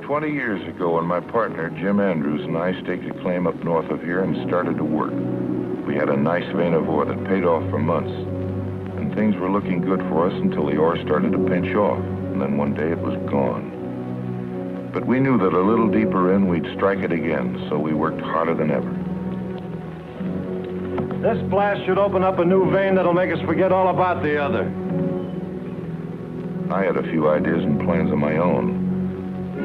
20 years ago when my partner, Jim Andrews, and I staked a claim up north of here and started to work. We had a nice vein of ore that paid off for months. And things were looking good for us until the ore started to pinch off. And then one day it was gone. But we knew that a little deeper in, we'd strike it again, so we worked harder than ever. This blast should open up a new vein that'll make us forget all about the other. I had a few ideas and plans of my own,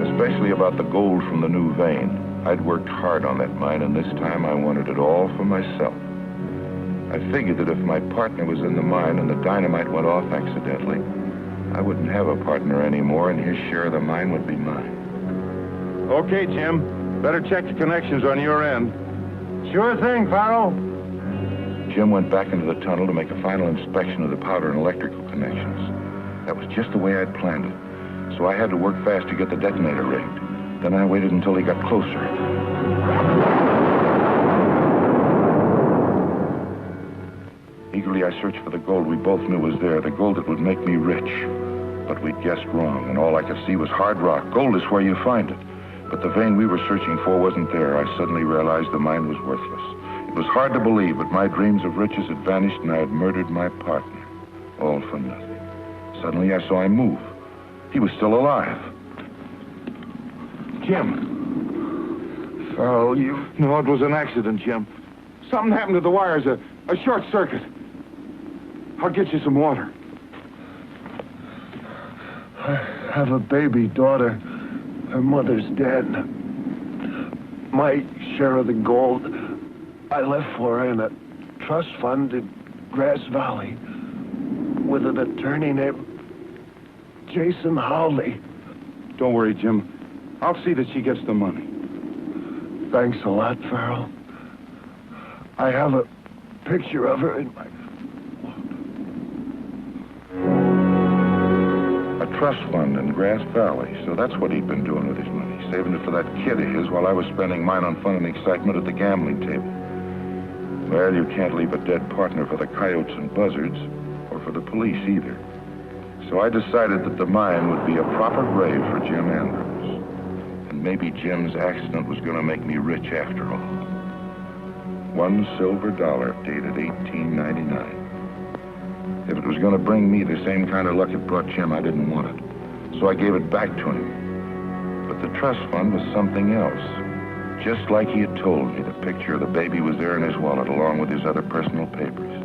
especially about the gold from the new vein. I'd worked hard on that mine, and this time I wanted it all for myself. I figured that if my partner was in the mine and the dynamite went off accidentally, I wouldn't have a partner anymore, and his share of the mine would be mine. Okay, Jim. Better check the connections on your end. Sure thing, Farrell. Jim went back into the tunnel to make a final inspection of the powder and electrical connections. That was just the way I'd planned it. So I had to work fast to get the detonator rigged. Then I waited until he got closer. Eagerly, I searched for the gold we both knew was there, the gold that would make me rich. But we'd guessed wrong, and all I could see was hard rock. Gold is where you find it. But the vein we were searching for wasn't there. I suddenly realized the mine was worthless. It was hard to believe, but my dreams of riches had vanished, and I had murdered my partner. All for nothing. Suddenly, I saw him move. He was still alive. Jim. Farrell, you... No, it was an accident, Jim. Something happened to the wires, a short circuit. I'll get you some water. I have a baby daughter. Her mother's dead. My share of the gold I left for her in a trust fund in Grass Valley with an attorney named Jason Howley. Don't worry, Jim. I'll see that she gets the money. Thanks a lot, Farrell. I have a picture of her in my... A trust fund in Grass Valley, so that's what he'd been doing with his money, saving it for that kid of his while I was spending mine on fun and excitement at the gambling table. Well, you can't leave a dead partner for the coyotes and buzzards, or for the police either. So I decided that the mine would be a proper grave for Jim Andrews. And maybe Jim's accident was going to make me rich after all. $1 silver dollar dated 1899. If it was going to bring me the same kind of luck it brought Jim, I didn't want it. So I gave it back to him. But the trust fund was something else. Just like he had told me, the picture of the baby was there in his wallet along with his other personal papers.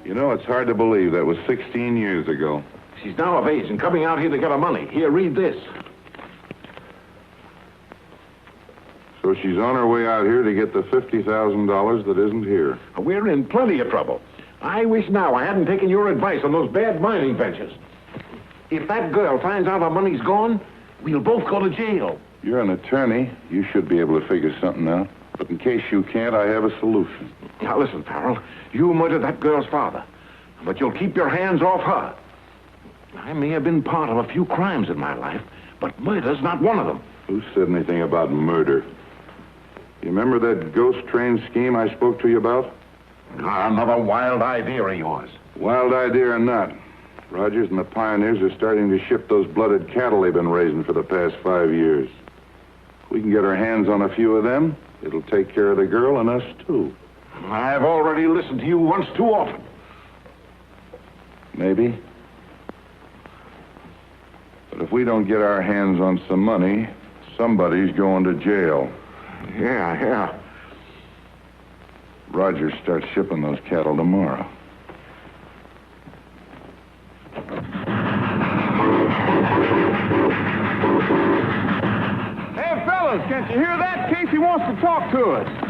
You know, it's hard to believe that was 16 years ago. She's now of age and coming out here to get her money. Here, read this. So she's on her way out here to get the $50,000 that isn't here. We're in plenty of trouble. I wish now I hadn't taken your advice on those bad mining ventures. If that girl finds out our money's gone, we'll both go to jail. You're an attorney. You should be able to figure something out. But in case you can't, I have a solution. Now, listen, Farrell. You murdered that girl's father, but you'll keep your hands off her. I may have been part of a few crimes in my life, but murder's not one of them. Who said anything about murder? You remember that ghost train scheme I spoke to you about? Another wild idea of yours. Wild idea or not, Rogers and the Pioneers are starting to ship those blooded cattle they've been raising for the past 5 years. If we can get our hands on a few of them, it'll take care of the girl and us, too. I've already listened to you once too often. Maybe. But if we don't get our hands on some money, somebody's going to jail. Yeah. Rogers starts shipping those cattle tomorrow. Hey, fellas, can't you hear that? Casey wants to talk to us.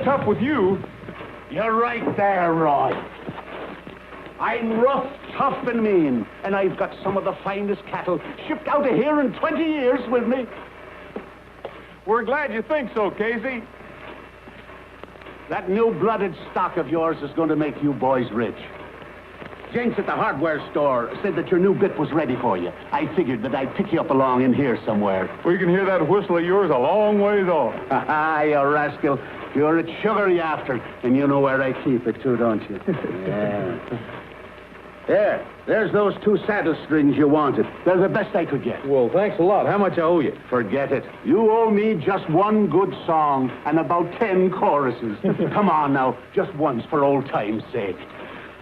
Tough with you. You're right there, Roy. I'm rough, tough, and mean, and I've got some of the finest cattle shipped out of here in 20 years with me. We're glad you think so, Casey. That new-blooded stock of yours is going to make you boys rich. Jenks at the hardware store said that your new bit was ready for you. I figured that I'd pick you up along in here somewhere. We can hear that whistle of yours a long ways off. Ha ha, you rascal. You're a sugar you after, and you know where I keep it, too, don't you? Yeah. There's those 2 saddle strings you wanted. They're the best I could get. Well, thanks a lot. How much I owe you? Forget it. You owe me just 1 good song and about 10 choruses. Come on now, just once for old time's sake.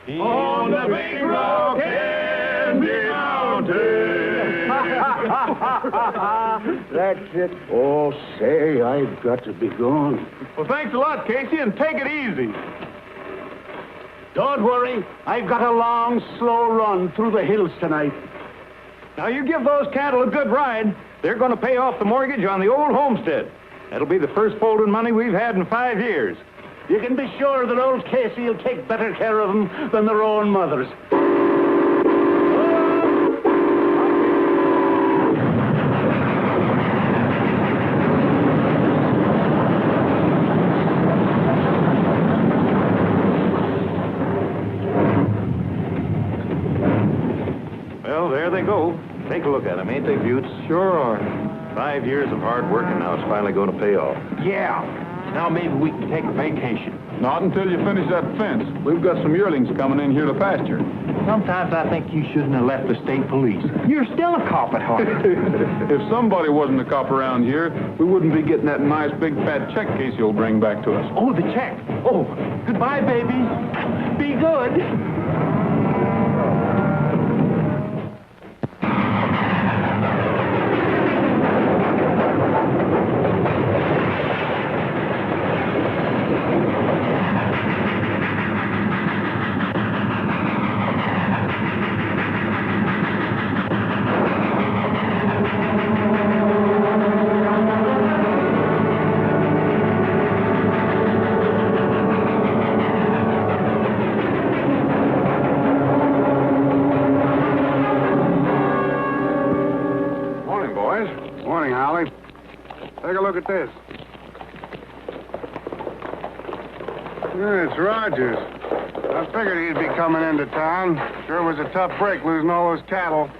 On the big rock Candy Mountain. That's it. Oh, say, I've got to be going. Well, thanks a lot, Casey, and take it easy. Don't worry. I've got a long, slow run through the hills tonight. Now, you give those cattle a good ride. They're going to pay off the mortgage on the old homestead. That'll be the first folding money we've had in 5 years. You can be sure that old Casey will take better care of them than their own mothers. Well, there they go. Take a look at them, ain't they, Buttes? Sure are. 5 years of hard work, and now it's finally going to pay off. Yeah. Now maybe we can take a vacation. Not until you finish that fence. We've got some yearlings coming in here to pasture. Sometimes I think you shouldn't have left the state police. You're still a cop at heart. If somebody wasn't a cop around here, we wouldn't be getting that nice big fat check Casey will bring back to us. Oh, the check. Oh, goodbye, baby. Be good. Look at this. Yeah, it's Rogers. I figured he'd be coming into town. Sure was a tough break losing all those cattle.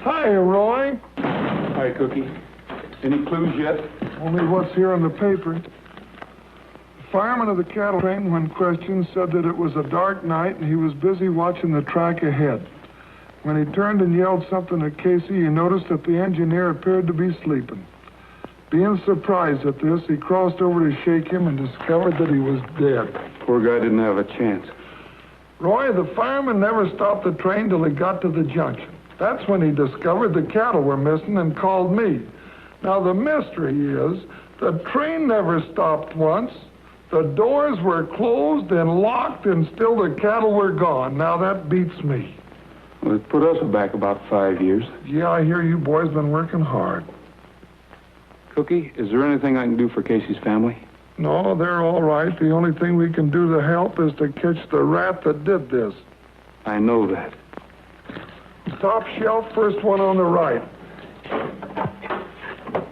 Hi, Roy. Hi, Cookie. Any clues yet? Only what's here in the paper. The fireman of the cattle train, when questioned, said that it was a dark night and he was busy watching the track ahead. When he turned and yelled something at Casey, he noticed that the engineer appeared to be sleeping. Being surprised at this, he crossed over to shake him and discovered that he was dead. Poor guy didn't have a chance. Roy, the fireman never stopped the train till he got to the junction. That's when he discovered the cattle were missing and called me. Now, the mystery is, the train never stopped once. The doors were closed and locked, and still the cattle were gone. Now, that beats me. Well, it put us back about 5 years. Yeah, I hear you boys been working hard. Cookie, is there anything I can do for Casey's family? No, they're all right. The only thing we can do to help is to catch the rat that did this. I know that. Top shelf, first one on the right.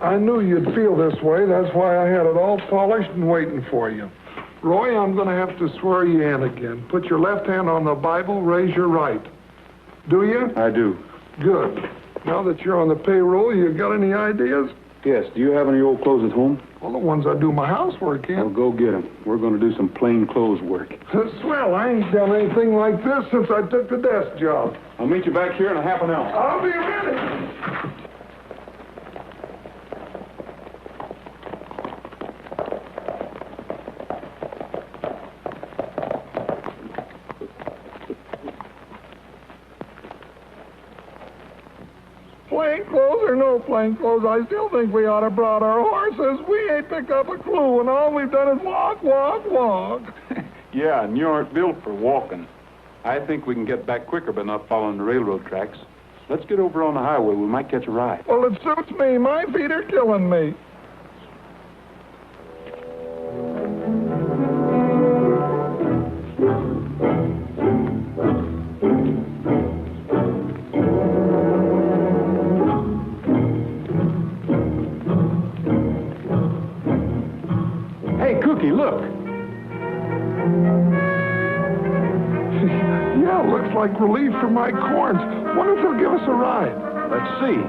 I knew you'd feel this way. That's why I had it all polished and waiting for you. Roy, I'm going to have to swear you in again. Put your left hand on the Bible, raise your right. Do you? I do. Good. Now that you're on the payroll, you got any ideas? Yes, do you have any old clothes at home? Well, the ones I do my housework in. Well, go get them. We're going to do some plain clothes work. Swell, I ain't done anything like this since I took the desk job. I'll meet you back here in a half an hour. I'll be ready. Plain clothes or no plain clothes, I still think we ought to brought our horses. We ain't picked up a clue, and all we've done is walk, walk, walk. Yeah, and you aren't built for walking. I think we can get back quicker by not following the railroad tracks. Let's get over on the highway. We might catch a ride. Well, it suits me. My feet are killing me. Hey, Cookie, look. Yeah, looks like relief from my corns. Wonder if they'll give us a ride. Let's see.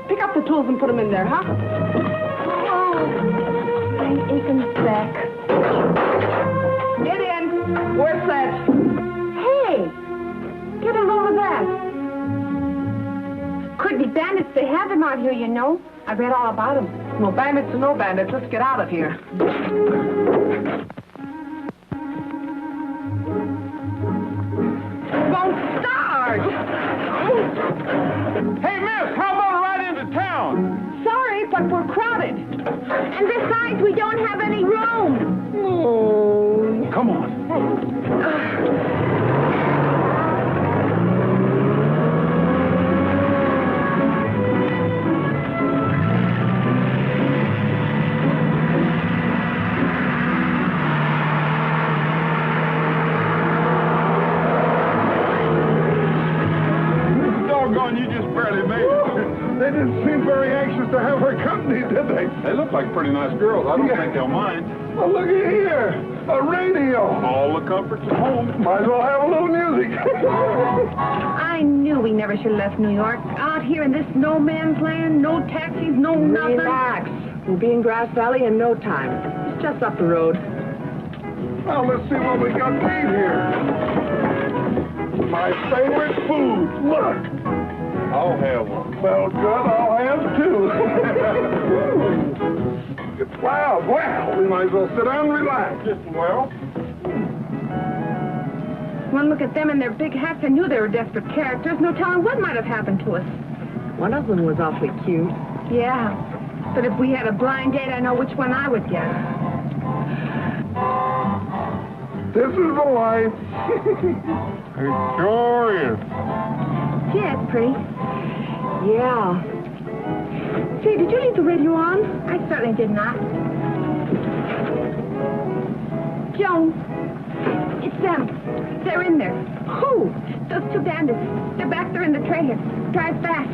Pick up the tools and put them in there, huh? Oh, I'm aching back. Get in. Where's that? Hey, get a load of that. Could be bandits. They have them out here, you know. I read all about them. Well, bandits or no bandits, let's get out of here. Won't start. Hey, miss, how about a ride into town? Sorry, but we're crowded. And besides, we don't have any room. Oh. Come on. You just barely made it. They didn't seem very anxious to have her company, did they? They look like pretty nice girls. I don't think they'll mind. Well, look at here. A radio. All the comforts at home. Might as well have a little music. I knew we never should have left New York. Out here in this no man's land, no taxis, no nothing. Relax. We'll be in Grass Valley in no time. It's just up the road. Well, let's see what we got to eat here. My favorite food. Look. I'll have one. Well, good. I'll have two. Wow. Well, we might as well sit down and relax. Well, One look at them in their big hats, I knew they were desperate characters. No telling what might have happened to us. One of them was awfully cute. Yeah, but if we had a blind date, I know which one I would get. This is the life. it sure is. Gee, it's pretty. Yeah. Say, did you leave the radio on? I certainly did not. Joan, it's them. They're in there. Who? Those two bandits. They're back there in the trailer. Drive fast.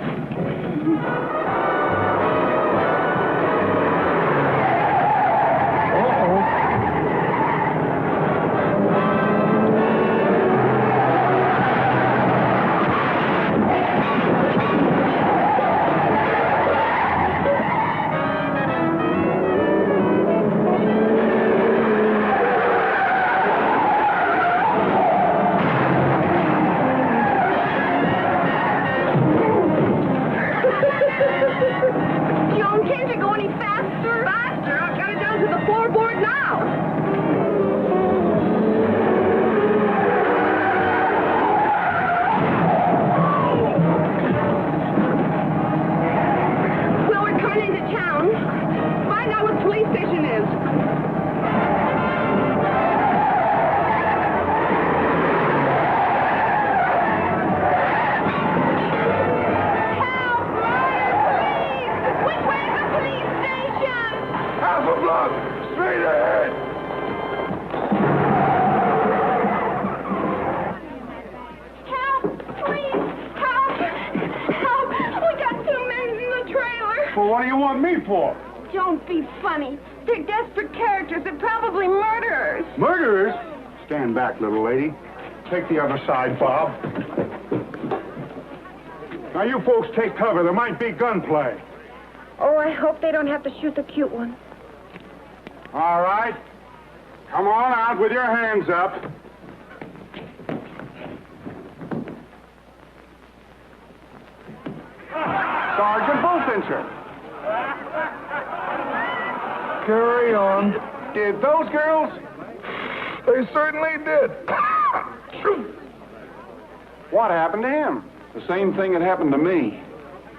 Well, what do you want me for? Don't be funny. They're desperate characters. They're probably murderers. Murderers? Stand back, little lady. Take the other side, Bob. Now, you folks take cover. There might be gunplay. Oh, I hope they don't have to shoot the cute one. All right. Come on out with your hands up. Sergeant Bullfincher. Carry on. Did those girls? They certainly did. What happened to him? The same thing that happened to me.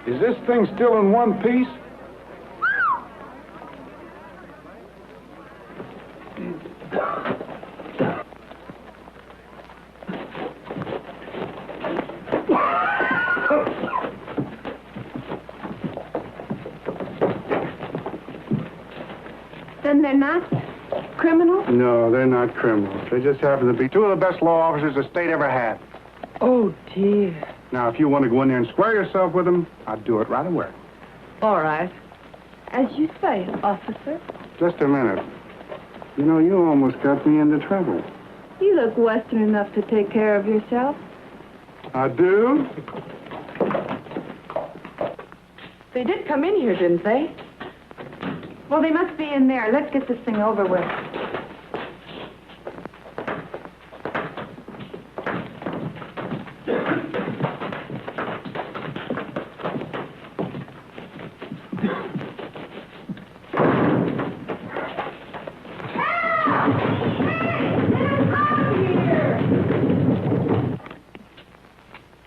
Is this thing still in one piece? Then they're not criminals? No, they're not criminals. They just happen to be two of the best law officers the state ever had. Oh, dear. Now, if you want to go in there and square yourself with them, I'd do it right away. All right. As you say, officer. Just a minute. You know, you almost got me into trouble. You look Western enough to take care of yourself. I do? They did come in here, didn't they? Well, they must be in there. Let's get this thing over with.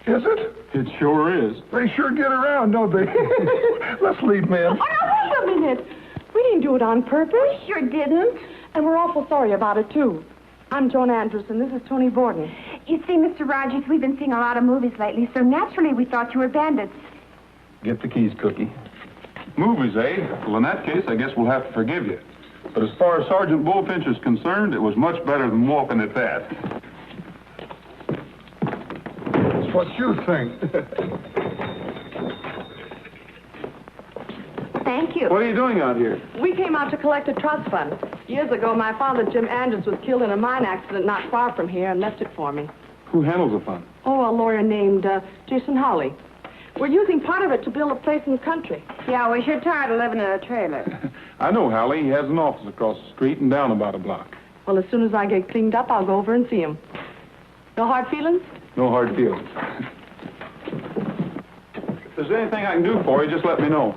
Is it? It sure is. They sure get around, don't they? Let's leave, ma'am. Oh, now, wait a minute. We didn't do it on purpose. We sure didn't. And we're awful sorry about it, too. I'm Joan Anderson. This is Tony Borden. You see, Mr. Rogers, we've been seeing a lot of movies lately, so naturally we thought you were bandits. Get the keys, Cookie. Movies, eh? Well, in that case, I guess we'll have to forgive you. But as far as Sergeant Bullfinch is concerned, it was much better than walking at that. That's what you think. Thank you. What are you doing out here? We came out to collect a trust fund. Years ago, my father, Jim Andrews, was killed in a mine accident not far from here and left it for me. Who handles the fund? Oh, a lawyer named Jason Hawley. We're using part of it to build a place in the country. Yeah, we're sure tired of living in a trailer. I know Hallie. He has an office across the street and down about a block. Well, as soon as I get cleaned up, I'll go over and see him. No hard feelings? No hard feelings. If there's anything I can do for you, just let me know.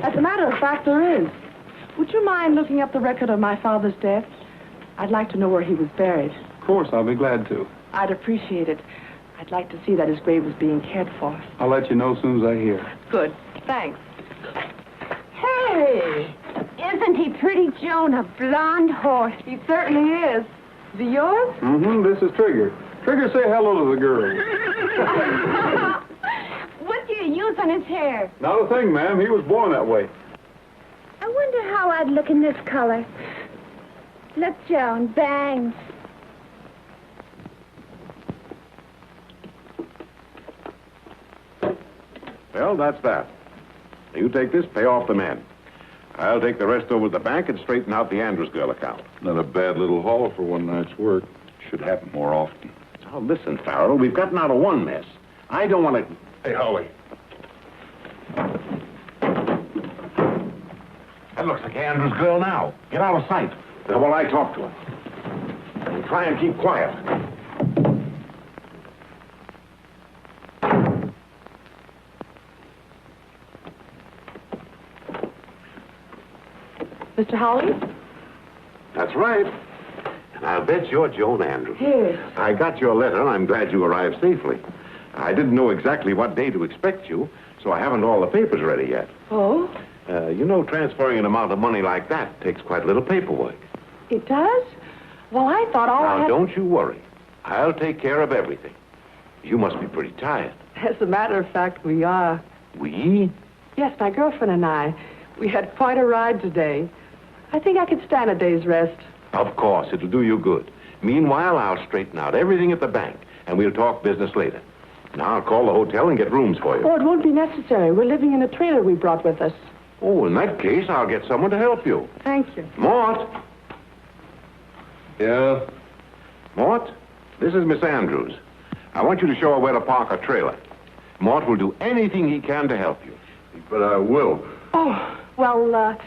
As a matter of fact, there is. Would you mind looking up the record of my father's death? I'd like to know where he was buried. Of course, I'll be glad to. I'd appreciate it. I'd like to see that his grave was being cared for. I'll let you know as soon as I hear. Good. Thanks. Hey! Isn't he pretty, Joan? A blonde horse. He certainly is. Is he yours? Mm-hmm. This is Trigger. Trigger, say hello to the girl. What do you use on his hair? Not a thing, ma'am. He was born that way. I wonder how I'd look in this color. Look, Joan, bangs. Well, that's that. You take this, pay off the man. I'll take the rest over to the bank and straighten out the Andrews girl account. Not a bad little haul for one night's work. Should happen more often. Oh, listen, Farrell, we've gotten out of one mess. I don't want to... Hey, Holly. That looks like Andrews girl now. Get out of sight. Now, while I talk to her. And try and keep quiet. Mr. Holly? That's right. And I'll bet you're Joan Andrews. Yes. I got your letter, and I'm glad you arrived safely. I didn't know exactly what day to expect you, so I haven't all the papers ready yet. Oh? You know, transferring an amount of money like that takes quite a little paperwork. It does? Well, I thought all I Now, had... don't you worry. I'll take care of everything. You must be pretty tired. As a matter of fact, we are. We? Yes, my girlfriend and I. We had quite a ride today. I think I could stand a day's rest. Of course, it'll do you good. Meanwhile, I'll straighten out everything at the bank, and we'll talk business later. Now, I'll call the hotel and get rooms for you. Oh, it won't be necessary. We're living in a trailer we brought with us. Oh, in that case, I'll get someone to help you. Thank you. Mort! Yeah? Mort, this is Miss Andrews. I want you to show her where to park her trailer. Mort will do anything he can to help you. But I will. Oh, well,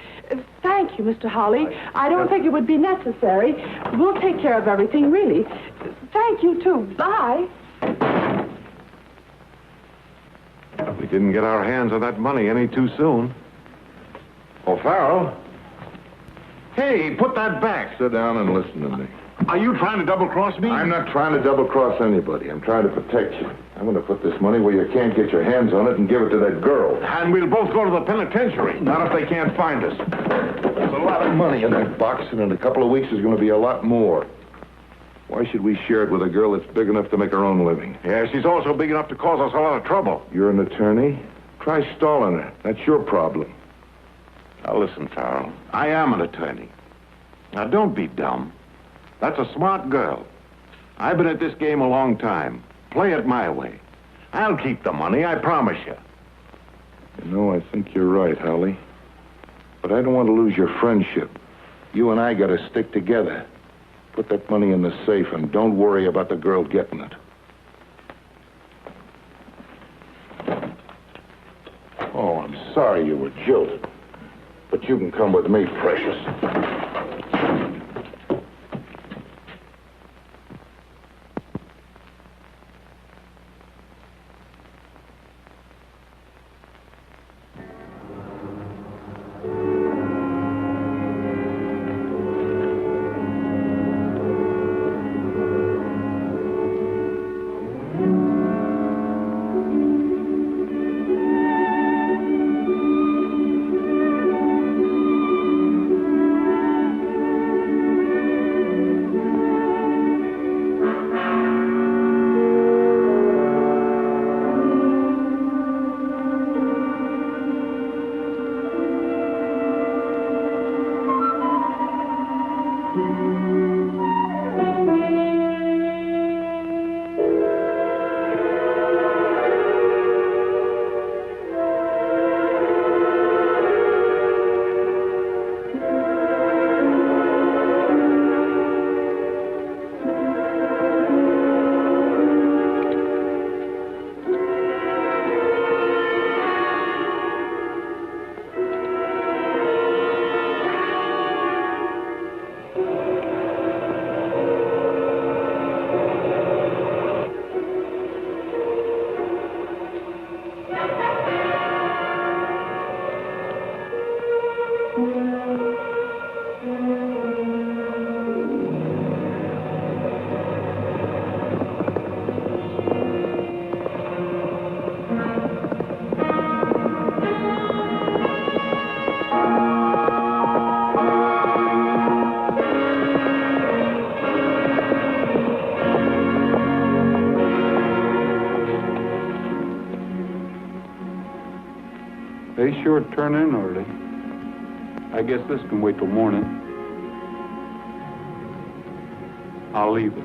thank you, Mr. Holly. I don't think it would be necessary. We'll take care of everything, really. Thank you, too. Bye. We didn't get our hands on that money any too soon. Oh, Farrell. Hey, put that back. Sit down and listen to me. Are you trying to double-cross me? I'm not trying to double-cross anybody. I'm trying to protect you. I'm going to put this money where you can't get your hands on it and give it to that girl. And we'll both go to the penitentiary. Not if they can't find us. There's a lot of money in that box, and in a couple of weeks there's going to be a lot more. Why should we share it with a girl that's big enough to make her own living? Yeah, she's also big enough to cause us a lot of trouble. You're an attorney. Try stalling her. That's your problem. Now, listen, Farrell. I am an attorney. Now, don't be dumb. That's a smart girl. I've been at this game a long time. Play it my way. I'll keep the money, I promise you. You know, I think you're right, Holly. But I don't want to lose your friendship. You and I got to stick together. Put that money in the safe and don't worry about the girl getting it. Oh, I'm sorry you were jilted. But you can come with me, precious. They sure turn in early. I guess this can wait till morning. I'll leave it.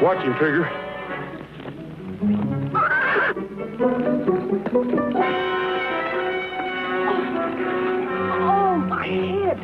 Watch him, Trigger. Oh, my head.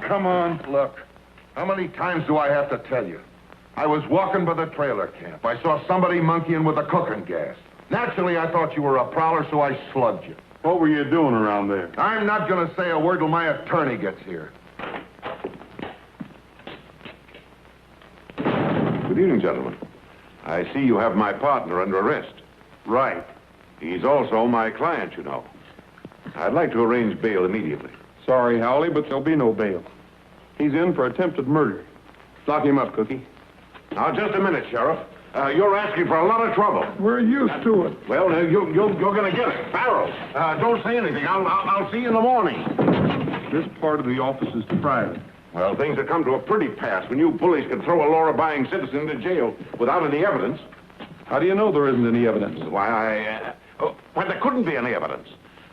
Come on. Look, how many times do I have to tell you? I was walking by the trailer camp. I saw somebody monkeying with the cooking gas. Naturally, I thought you were a prowler, so I slugged you. What were you doing around there? I'm not going to say a word till my attorney gets here. Good evening, gentlemen. I see you have my partner under arrest. Right. He's also my client, you know. I'd like to arrange bail immediately. Sorry, Howley, but there'll be no bail. He's in for attempted murder. Lock him up, Cookie. Now, just a minute, Sheriff. You're asking for a lot of trouble. We're used to it. Well, you're going to get it. Farrell, don't say anything. I'll see you in the morning. This part of the office is private. Well, things have come to a pretty pass when you bullies can throw a law-abiding citizen into jail without any evidence. How do you know there isn't any evidence? Why, there couldn't be any evidence.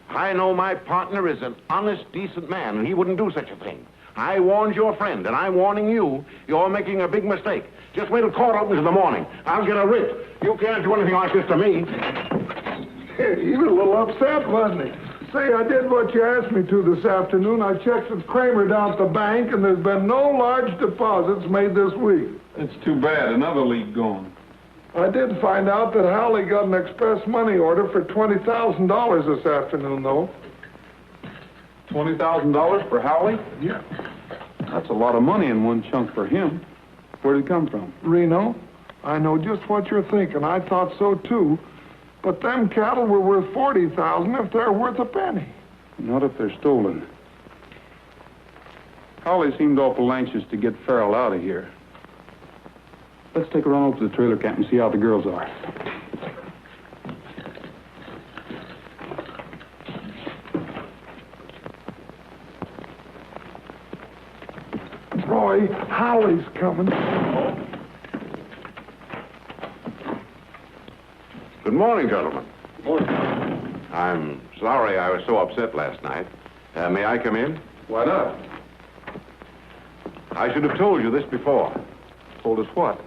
I know my partner is an honest, decent man, and he wouldn't do such a thing. I warned your friend, and I'm warning you, you're making a big mistake. Just wait till court opens in the morning. I'll get a writ. You can't do anything like this to me. He was a little upset, wasn't he? Say, I did what you asked me to this afternoon. I checked with Kramer down at the bank, and there's been no large deposits made this week. It's too bad. Another leak gone. I did find out that Howley got an express money order for $20,000 this afternoon, though. $20,000 for Howley? Yeah. That's a lot of money in one chunk for him. Where did it come from? Reno, I know just what you're thinking. I thought so, too. But them cattle were worth $40,000 if they're worth a penny. Not if they're stolen. Howley seemed awful anxious to get Farrell out of here. Let's take a run over to the trailer camp and see how the girls are. Roy, Howley's coming. Good morning, gentlemen. Morning. I'm sorry I was so upset last night. May I come in? Why not? I should have told you this before. Told us what?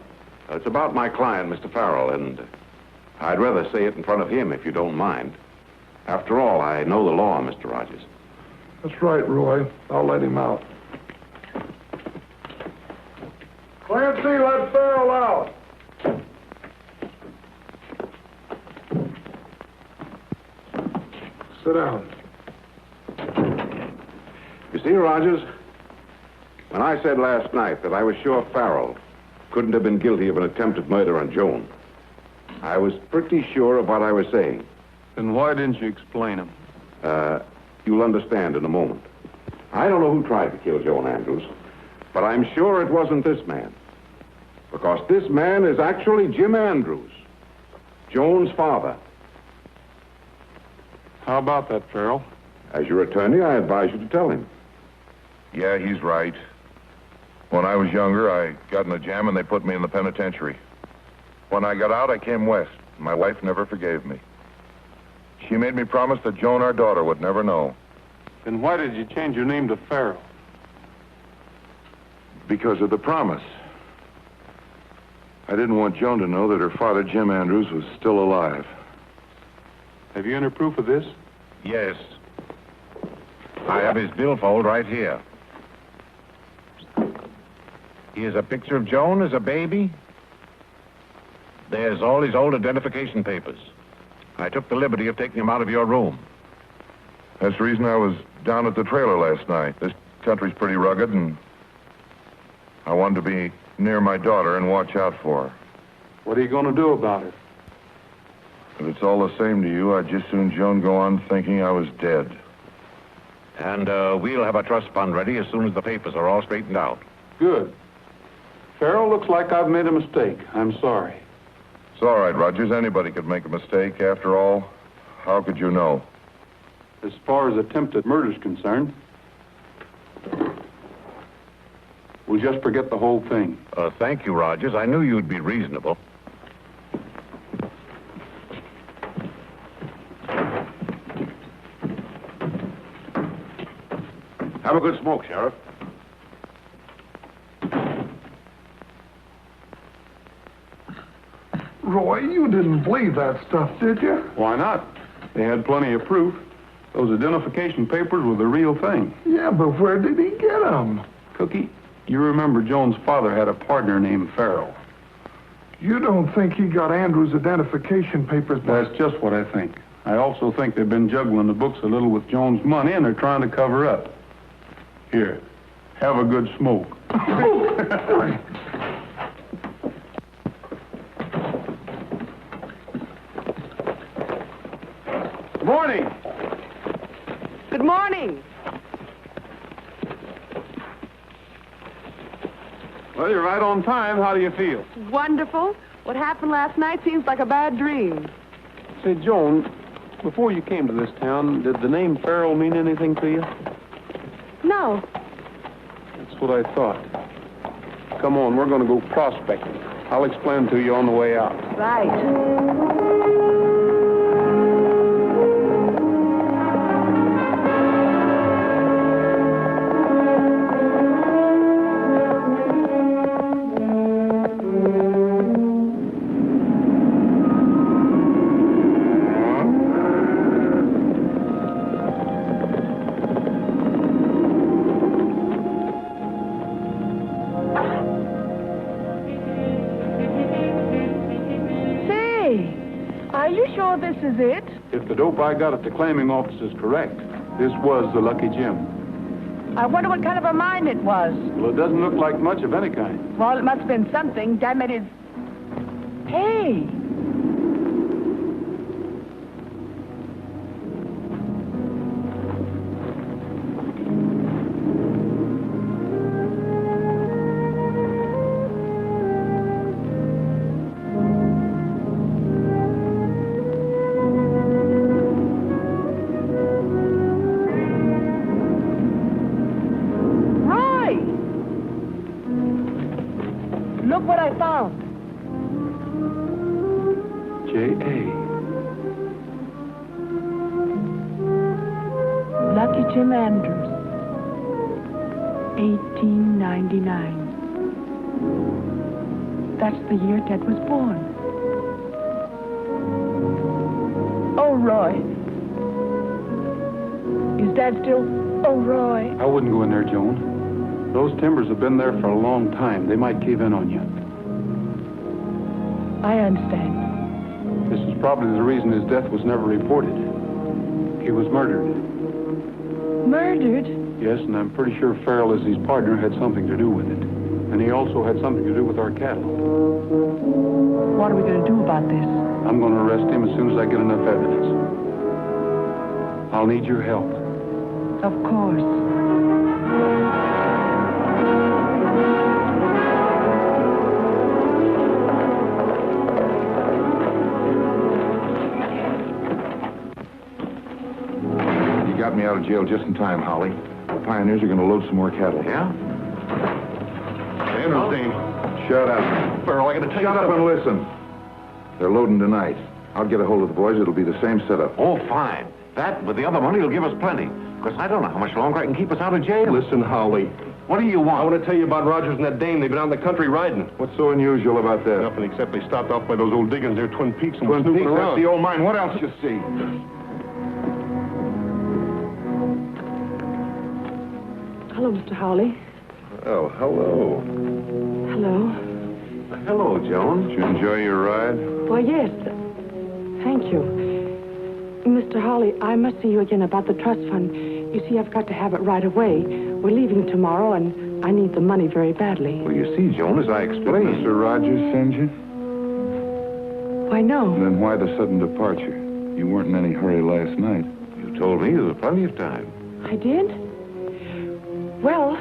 It's about my client, Mr. Farrell, and I'd rather say it in front of him, if you don't mind. After all, I know the law, Mr. Rogers. That's right, Roy. I'll let him out. Clancy, let Farrell out. Sit down. You see, Rogers, when I said last night that I was sure Farrell couldn't have been guilty of an attempted murder on Joan, I was pretty sure of what I was saying. Then why didn't you explain him? You'll understand in a moment. I don't know who tried to kill Joan Andrews, but I'm sure it wasn't this man. Because this man is actually Jim Andrews, Joan's father. How about that, Farrell? As your attorney, I advise you to tell him. Yeah, he's right. When I was younger, I got in a jam and they put me in the penitentiary. When I got out, I came west. My wife never forgave me. She made me promise that Joan, our daughter, would never know. Then why did you change your name to Farrell? Because of the promise. I didn't want Joan to know that her father, Jim Andrews, was still alive. Have you any proof of this? Yes. I have his billfold right here. Here's a picture of Joan as a baby. There's all his old identification papers. I took the liberty of taking them out of your room. That's the reason I was down at the trailer last night. This country's pretty rugged, and I wanted to be near my daughter and watch out for her. What are you going to do about it? If it's all the same to you, I'd just soon Joan go on thinking I was dead. And we'll have a trust fund ready as soon as the papers are all straightened out. Good. Farrell, looks like I've made a mistake. I'm sorry. It's all right, Rogers. Anybody could make a mistake. After all, how could you know? As far as attempted murder's concerned, we'll just forget the whole thing. Thank you, Rogers. I knew you'd be reasonable. Have a good smoke, Sheriff. Roy, you didn't believe that stuff, did you? Why not? They had plenty of proof. Those identification papers were the real thing. Yeah, but where did he get them? Cookie, you remember Joan's father had a partner named Farrell. You don't think he got Andrew's identification papers by... That's just what I think. I also think they've been juggling the books a little with Joan's money, and they're trying to cover up. Here, have a good smoke. Good morning. Good morning. Well, you're right on time. How do you feel? Wonderful. What happened last night seems like a bad dream. Say, Joan, before you came to this town, did the name Farrell mean anything to you? No. That's what I thought. Come on, we're going to go prospecting. I'll explain to you on the way out. Right. This is it? If the dope I got at the claiming office is correct, this was the Lucky Gem. I wonder what kind of a mine it was. Well, it doesn't look like much of any kind. Well, it must have been something. Damn it, it's... Hey! Look what I found. J.A. Lucky Jim Andrews. 1899. That's the year Ted was born. Oh, Roy. Is Dad still... Oh, Roy. I wouldn't go in there, Joan. Those timbers have been there for a long time. They might cave in on you. I understand. This is probably the reason his death was never reported. He was murdered. Murdered? Yes, and I'm pretty sure Farrell, as his partner, had something to do with it. And he also had something to do with our cattle. What are we going to do about this? I'm going to arrest him as soon as I get enough evidence. I'll need your help. Of course. Got me out of jail just in time, Holly. The Pioneers are going to load some more cattle. Yeah? Anderson, shut up. Farrell, I got to tell you Shut up and listen. They're loading tonight. I'll get a hold of the boys. It'll be the same setup. Oh, fine. That, with the other money, will give us plenty. Because I don't know how much longer I can keep us out of jail. Listen, Holly. What do you want? I want to tell you about Rogers and that dame. They've been out in the country riding. What's so unusual about that? Nothing except they stopped off by those old diggings near Twin Peaks and Twin were snooping Peaks, that's around. the old mine. What else you see? Hello, Mr. Hawley. Oh, hello. Hello. Hello, Joan. Did you enjoy your ride? Why, yes. Thank you. Mr. Hawley, I must see you again about the trust fund. You see, I've got to have it right away. We're leaving tomorrow, and I need the money very badly. Well, you see, Joan, as I explained... Did Mr. Rogers send you? Why, no. Then why the sudden departure? You weren't in any hurry last night. You told me there was plenty of time. I did? Well,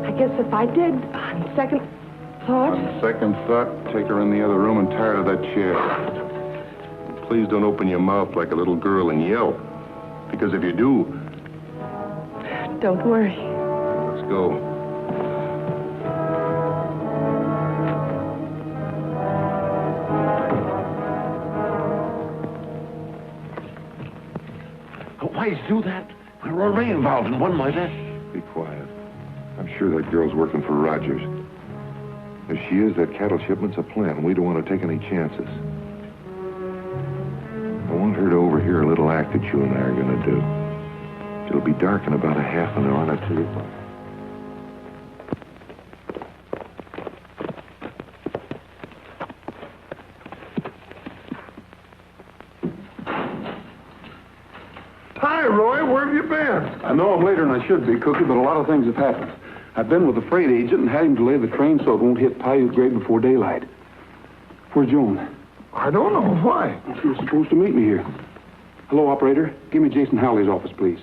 I guess if I did, on second thought... On second thought, take her in the other room and tie her to that chair. Please don't open your mouth like a little girl and yell. Because if you do... Don't worry. Let's go. Why did you do that? We're already involved in one like that. Be quiet. I'm sure that girl's working for Rogers. If she is, that cattle shipment's a plant, and we don't want to take any chances. I want her to overhear a little act that you and I are going to do. It'll be dark in about a half an hour, and I'll tell you what. Hi, Roy. Where have you been? I know I'm later than I should be, Cookie, but a lot of things have happened. I've been with the freight agent and had him delay the train so it won't hit Paiute Grade before daylight. Where's Joan? I don't know. Why? She was supposed to meet me here. Hello, operator. Give me Jason Howley's office, please.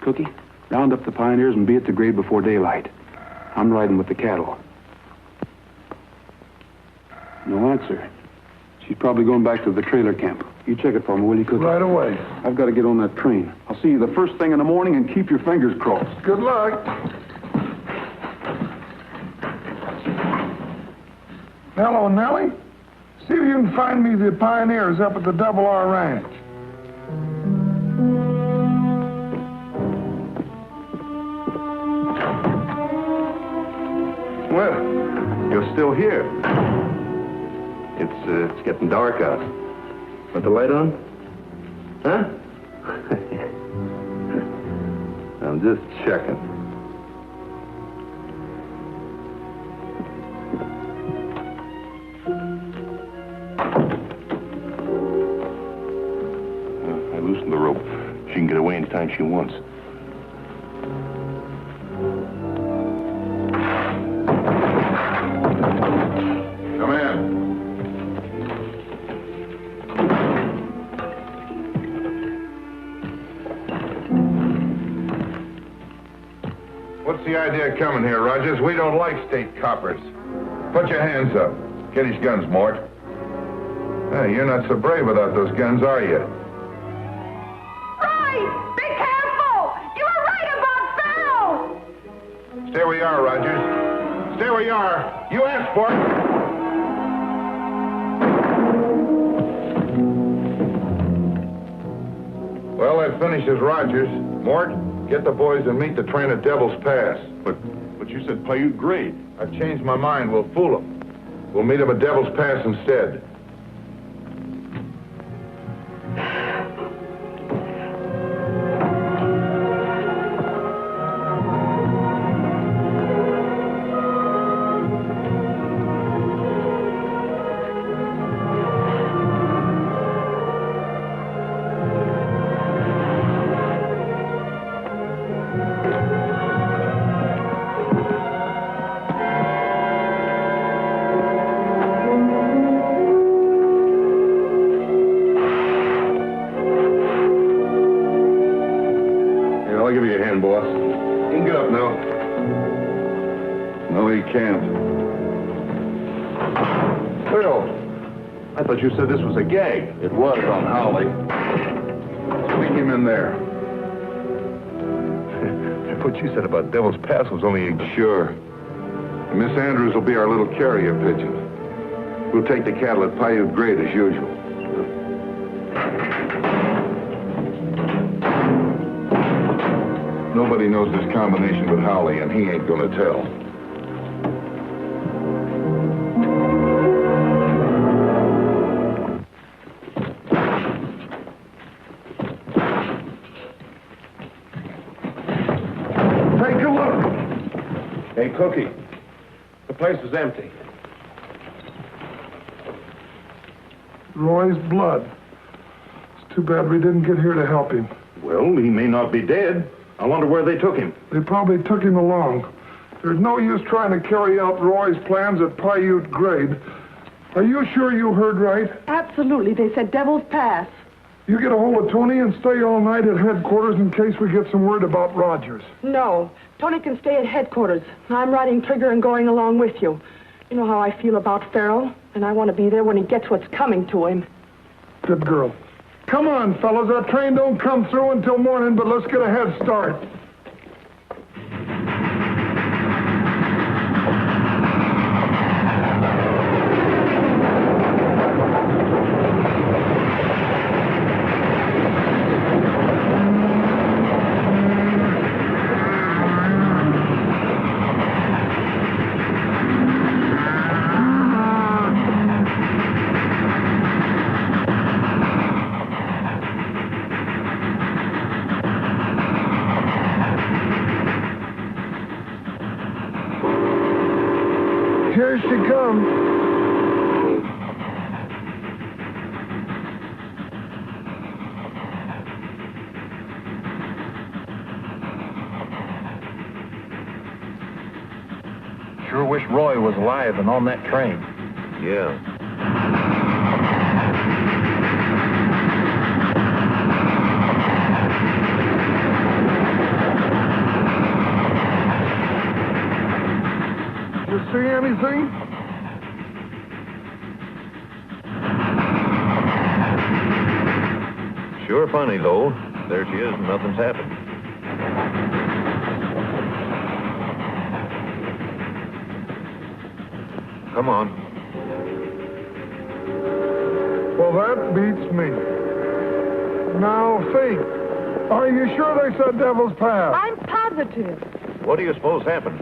Cookie, round up the Pioneers and be at the grade before daylight. I'm riding with the cattle. No answer. She's probably going back to the trailer camp. You check it for me, will you, Cookie? Right away. I've got to get on that train. I'll see you the first thing in the morning, and keep your fingers crossed. Good luck. Hello, Nellie. See if you can find me the Pioneers up at the Double R Ranch. Well, you're still here. It's getting dark out. Want the light on? Huh? I'm just checking. I loosened the rope. She can get away anytime she wants. Come in. What's the idea of coming here, Rogers? We don't like state coppers. Put your hands up. Get his guns, Mort. Hey, you're not so brave without those guns, are you? Roy, be careful! You were right about Farrell! Stay where you are, Rogers. Stay where you are. You asked for it. Well, that finishes Rogers. Mort, get the boys and meet the train at Devil's Pass. But you said Paiute Grade. I've changed my mind. We'll fool them. We'll meet them at Devil's Pass instead. I'll give you a hand, boss. You can get up now. No, he can't. Phil, I thought you said this was a gag. It was on Howley. Swing him in there. What you said about Devil's Pass was only a... Sure. Miss Andrews will be our little carrier pigeon. We'll take the cattle at Paiute Grade as usual. Nobody knows this combination with Howley, and he ain't gonna tell. Take a look. Hey, Cookie, the place is empty. Roy's blood. It's too bad we didn't get here to help him. Well, he may not be dead. I wonder where they took him. They probably took him along. There's no use trying to carry out Roy's plans at Paiute Grade. Are you sure you heard right? Absolutely. They said Devil's Pass. You get a hold of Tony and stay all night at headquarters in case we get some word about Rogers. No. Tony can stay at headquarters. I'm riding trigger and going along with you. You know how I feel about Farrell, and I want to be there when he gets what's coming to him. Good girl. Come on, fellas. Our train don't come through until morning, but let's get a head start. Here she comes. Sure wish Roy was alive and on that train. Yeah. You see anything? Sure funny, though. There she is, and nothing's happened. Come on. Well, that beats me. Now, Faith, are you sure they said Devil's Pass? I'm positive. What do you suppose happened?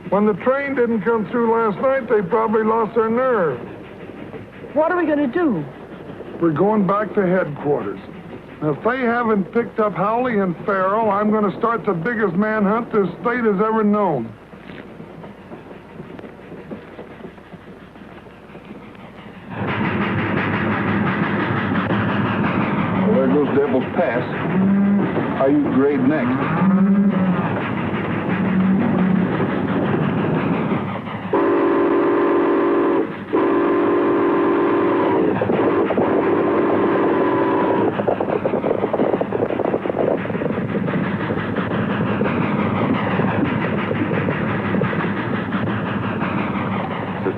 When the train didn't come through last night, they probably lost their nerve. What are we going to do? We're going back to headquarters. If they haven't picked up Howley and Farrell, I'm going to start the biggest manhunt this state has ever known. Well, there goes Devil's Pass. Paiute Grade next.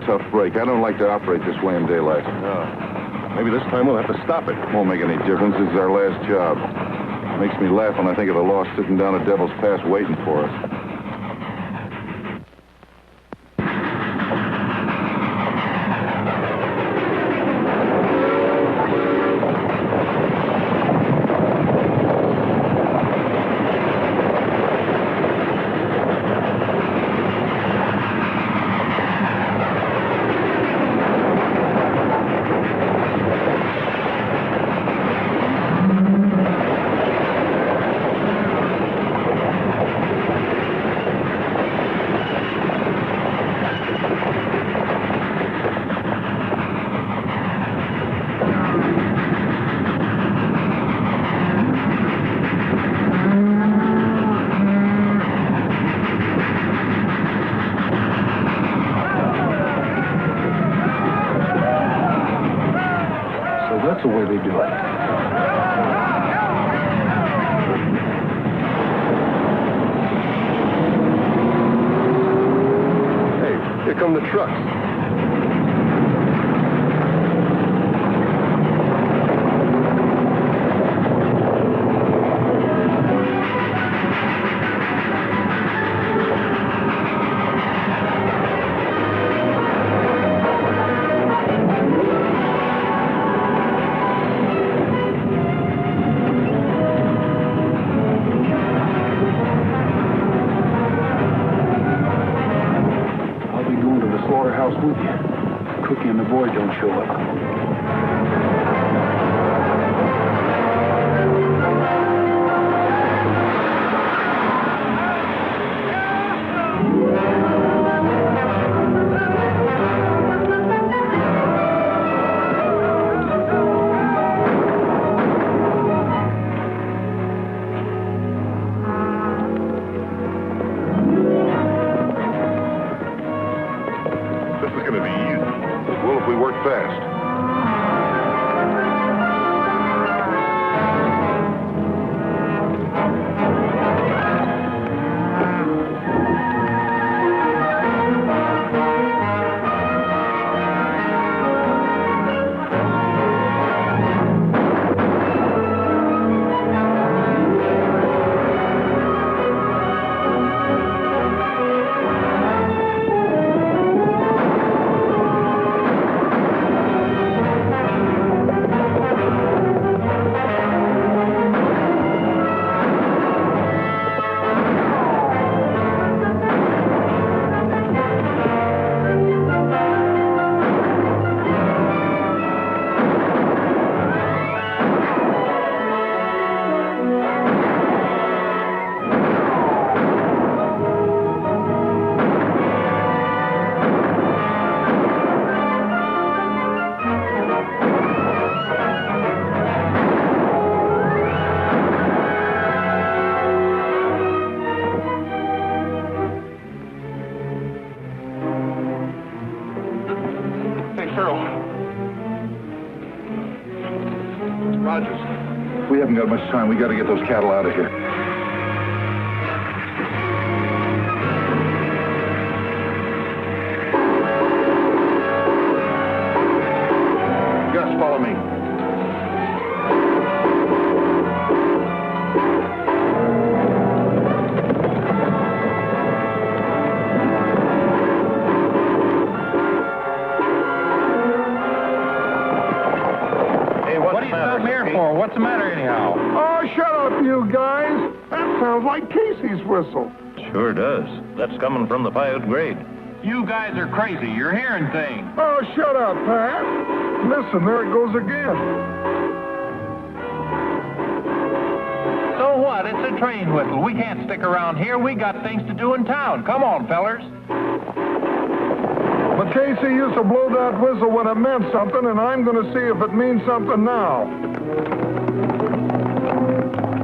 Tough break. I don't like to operate this way in daylight. Maybe this time we'll have to stop it. Won't make any difference. This is our last job. Makes me laugh when I think of the loss sitting down at Devil's Pass waiting for us. That's the way they do it. Hey, here come the trucks. Sure. This is going to be easy. It will if we work fast. Rogers, we haven't got much time. We got to get those cattle out of here. Gus, follow me. What's the matter, anyhow? Oh, shut up, you guys. That sounds like Casey's whistle. Sure does. That's coming from the Paiute grade. You guys are crazy. You're hearing things. Oh, shut up, Pat. Listen, there it goes again. So what? It's a train whistle. We can't stick around here. We got things to do in town. Come on, fellers. But Casey used to blow that whistle when it meant something, and I'm going to see if it means something now.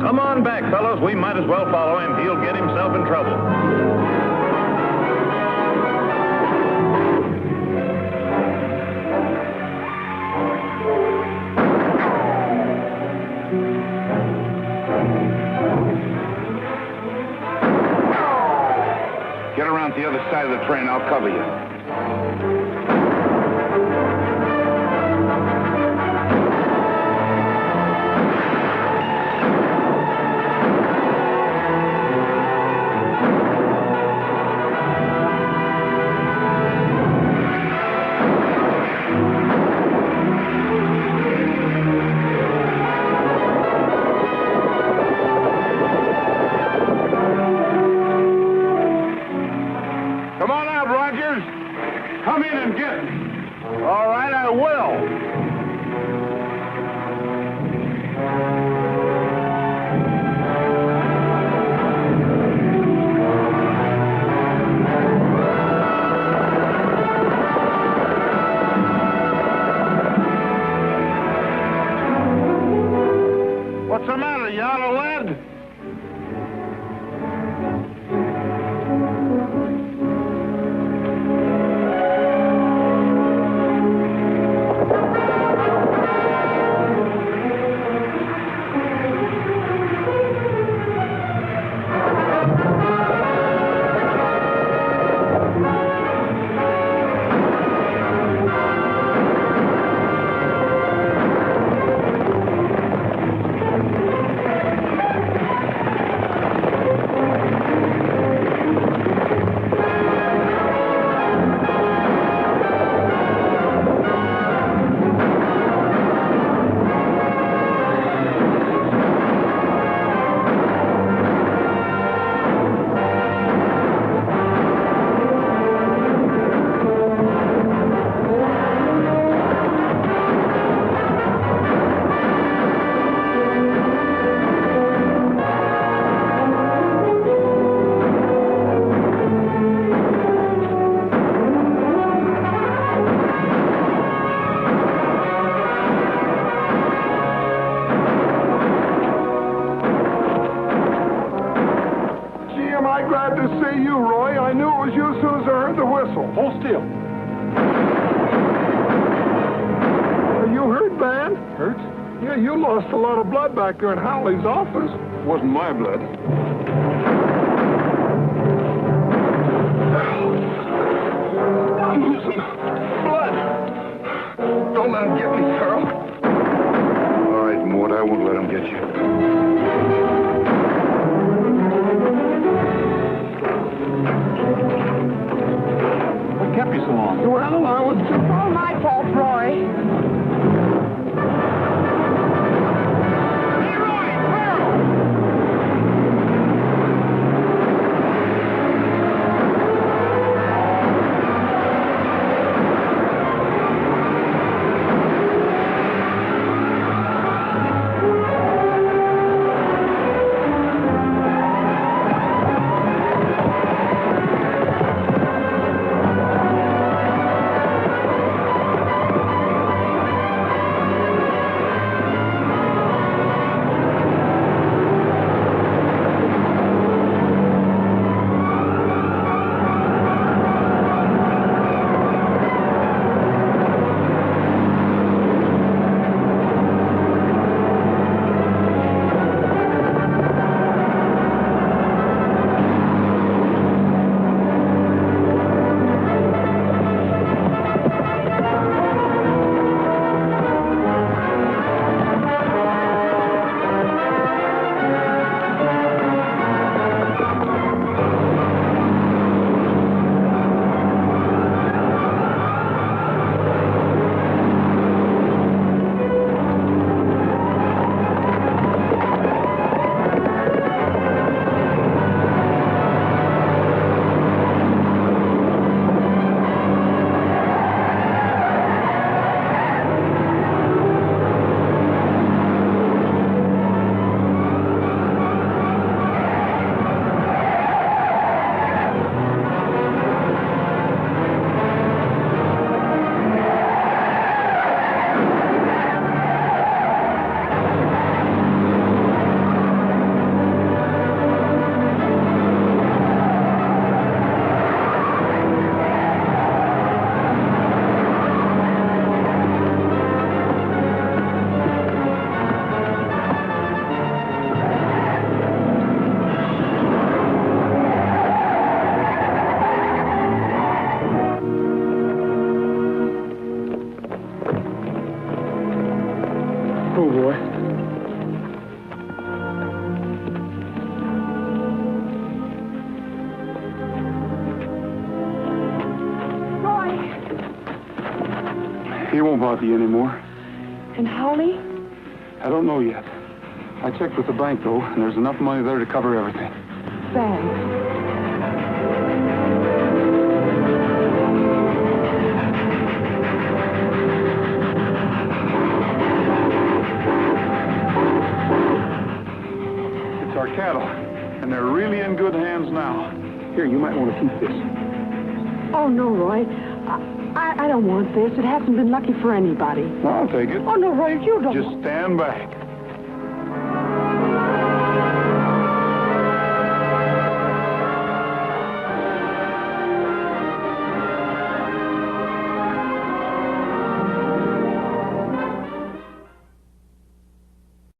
Come on back, fellows. We might as well follow him. He'll get himself in trouble. Get around to the other side of the train. I'll cover you. Come in and am I glad to see you, Roy. I knew it was you as soon as I heard the whistle. Hold still. You hurt, man? Hurt? Yeah, you lost a lot of blood back there in Howley's office. It wasn't my blood. I'm losing blood. Don't let him get me, Carl. All right, Mort, I won't let him get you. What kept you so long? Well, I was... All my fault, Roy. He won't bother you anymore. And Howley? I don't know yet. I checked with the bank, though, and there's enough money there to cover everything. Thanks. It's our cattle, and they're really in good hands now. Here, you might want to keep this. Oh, no, Roy. I don't want this. It hasn't been lucky for anybody. Well, I'll take it. Oh, no, Roy, you don't. Just stand back.